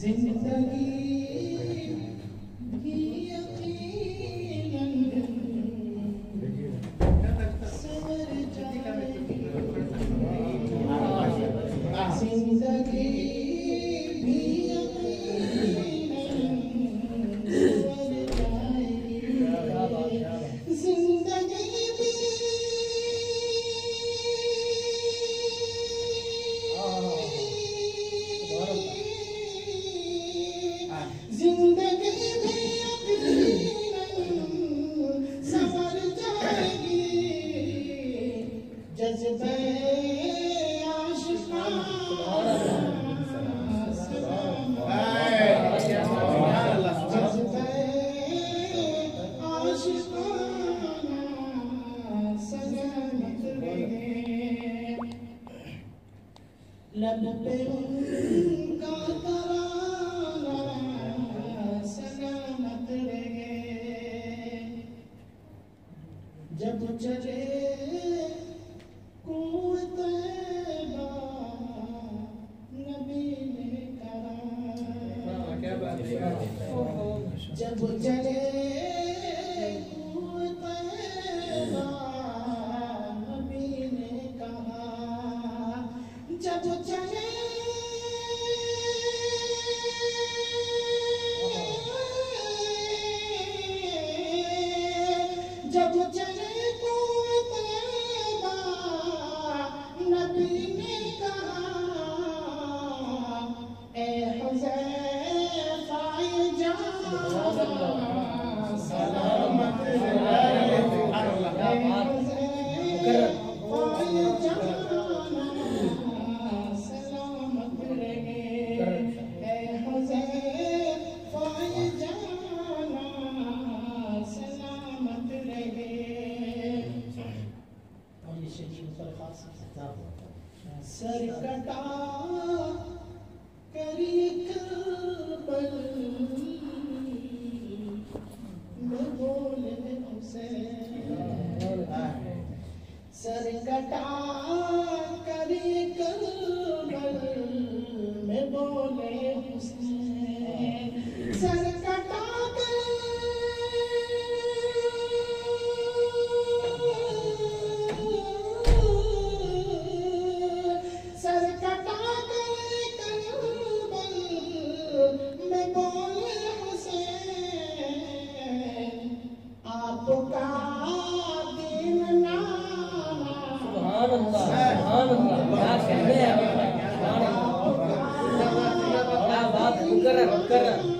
जिंदगी लब पे उनका तराना सलामत रहे जब चले कुव्वत तैबा नबी ने कहा क्या बात है जब चले कुव्वत तैबा नबी ने कहा जब चले कुव्वत तैबा नबी ने कहा ए हुज़ैफा जान सलामत रहे सर कटा करिए करबल में बोले हुसैन सर कटा करिए करबल में बोले हुसैन सर कटा क्या बात है